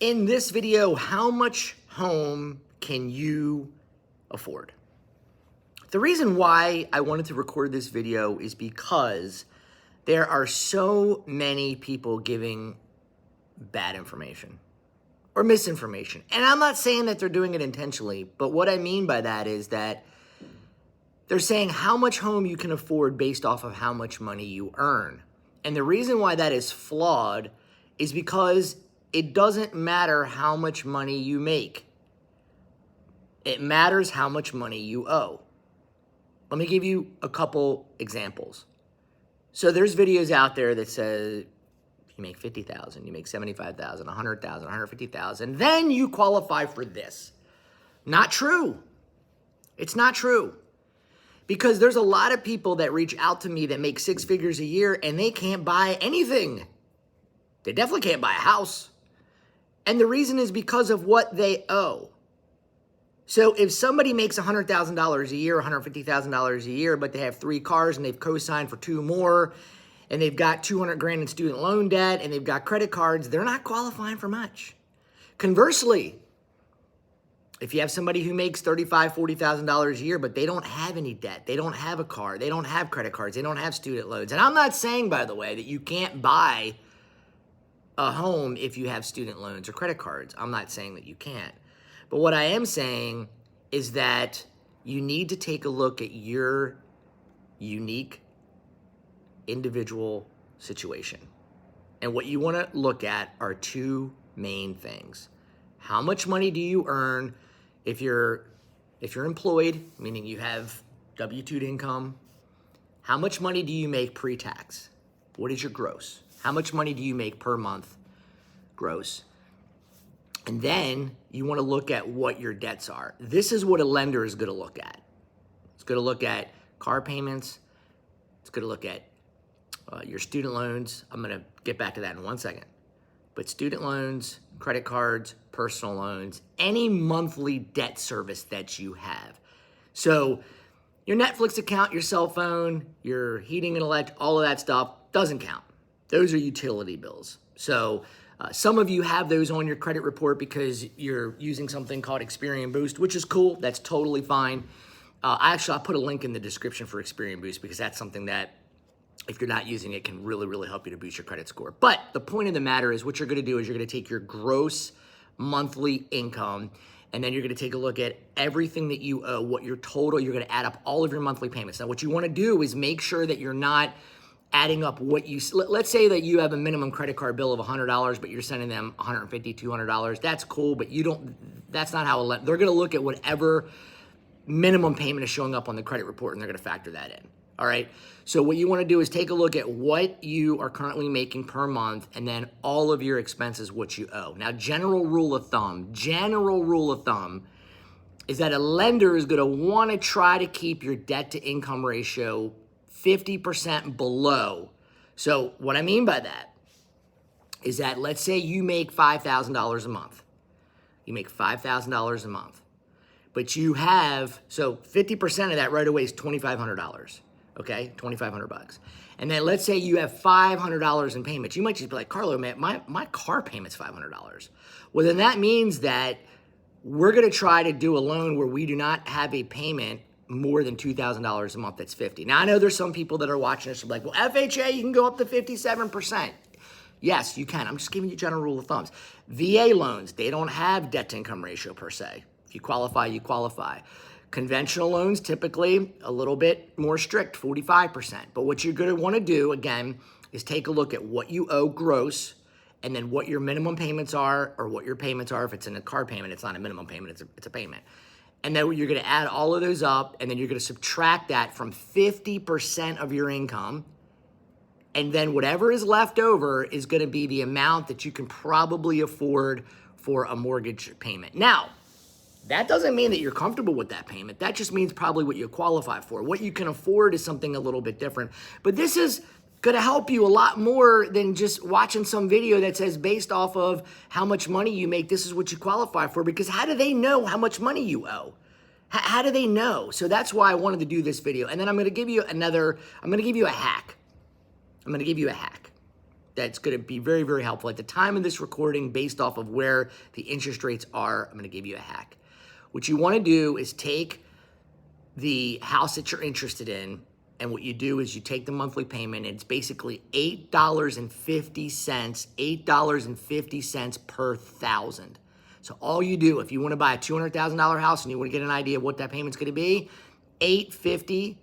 In this video, how much home can you afford? The reason why I wanted to record this video is because there are so many people giving bad information or misinformation. And I'm not saying that they're doing it intentionally, but what I mean by that is that they're saying how much home you can afford based off of how much money you earn. And the reason why that is flawed is because it doesn't matter how much money you make. It matters how much money you owe. Let me give you a couple examples. So there's videos out there that say you make $50,000, you make $75,000, $100,000, $150,000, then you qualify for this. Not true. It's not true. Because there's a lot of people that reach out to me that make six figures a year and they can't buy anything. They definitely can't buy a house. And the reason is because of what they owe. So if somebody makes $100,000 a year, $150,000 a year, but they have 3 cars and they've co-signed for 2 more, and they've got 200 grand in student loan debt, and they've got credit cards, they're not qualifying for much. Conversely, if you have somebody who makes $35,000, $40,000 a year, but they don't have any debt, they don't have a car, they don't have credit cards, they don't have student loans. And I'm not saying, by the way, that you can't buy a home if you have student loans or credit cards. I'm not saying that you can't. But what I am saying is that you need to take a look at your unique individual situation. And what you want to look at are 2 main things. How much money do you earn if you're employed, meaning you have W-2 income? How much money do you make pre-tax? What is your gross? How much money do you make per month gross? And then you want to look at what your debts are. This is what a lender is going to look at. It's going to look at car payments. It's going to look at your student loans. I'm going to get back to that in 1 second. But student loans, credit cards, personal loans, any monthly debt service that you have. So your Netflix account, your cell phone, your heating and electric, all of that stuff doesn't count. Those are utility bills. So some of you have those on your credit report because you're using something called Experian Boost, which is cool. That's totally fine. I put a link in the description for Experian Boost because that's something that, if you're not using it, can really, really help you to boost your credit score. But the point of the matter is what you're going to do is you're going to take your gross monthly income, and then you're going to take a look at everything that you owe, what your total, you're going to add up all of your monthly payments. Now, what you want to do is make sure that you're not adding up what you, let's say that you have a minimum credit card bill of $100, but you're sending them $150, $200. That's cool, but that's not how they're going to look at whatever minimum payment is showing up on the credit report, and they're going to factor that in. All right. So what you want to do is take a look at what you are currently making per month and then all of your expenses, what you owe. Now, general rule of thumb is that a lender is going to want to try to keep your debt to income ratio 50% below. So what I mean by that is that let's say you make $5,000 a month. You make $5,000 a month, but you have, so 50% of that right away is $2,500. Okay, $2,500. And then let's say you have $500 in payments. You might just be like, Carlo, man, my car payment's $500. Well, then that means that we're going to try to do a loan where we do not have a payment more than $2,000 a month. That's $50. Now, I know there's some people that are watching this and be like, well, FHA, you can go up to 57%. Yes, you can. I'm just giving you general rule of thumbs. VA loans, they don't have debt to income ratio per se. If you qualify, you qualify. Conventional loans, typically a little bit more strict, 45%. But what you're going to want to do, again, is take a look at what you owe gross and then what your minimum payments are or what your payments are. If it's in a car payment, it's not a minimum payment, it's a payment. And then you're going to add all of those up, and then you're going to subtract that from 50% of your income. And then whatever is left over is going to be the amount that you can probably afford for a mortgage payment. Now, that doesn't mean that you're comfortable with that payment. That just means probably what you qualify for. What you can afford is something a little bit different. But this is going to help you a lot more than just watching some video that says based off of how much money you make, this is what you qualify for. Because how do they know how much money you owe? How do they know? So that's why I wanted to do this video. And then I'm going to give you a hack. that's going to be very, very helpful. At the time of this recording, based off of where the interest rates are, I'm going to give you a hack. What you want to do is take the house that you're interested in, and what you do is you take the monthly payment, and it's basically $8.50 per thousand. So all you do, if you want to buy a $200,000 house and you want to get an idea of what that payment's going to be, $850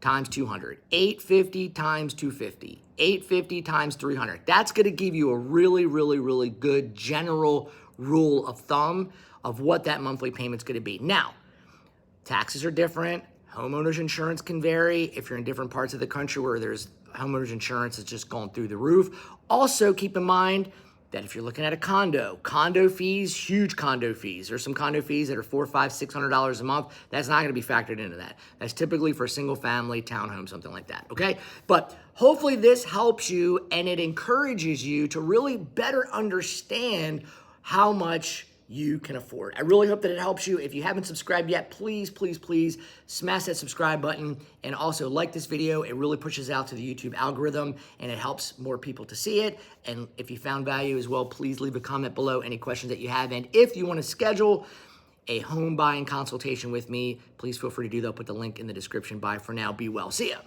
times 200, $850 times 250, $850 times 300. That's going to give you a really, really, really good general rule of thumb of what that monthly payment's going to be. Now, taxes are different. Homeowners insurance can vary if you're in different parts of the country where there's homeowners insurance that's just gone through the roof. Also, keep in mind that if you're looking at a condo fees, huge condo fees. There's some condo fees that are $400, $500, $600 a month. That's not going to be factored into that. That's typically for a single family townhome, something like that, okay? But hopefully this helps you and it encourages you to really better understand how much you can afford. I really hope that it helps you. If you haven't subscribed yet, please, please, please smash that subscribe button and also like this video. It really pushes out to the YouTube algorithm and it helps more people to see it. And if you found value as well, please leave a comment below any questions that you have. And if you want to schedule a home buying consultation with me, please feel free to do that. I'll put the link in the description. Bye for now. Be well. See ya.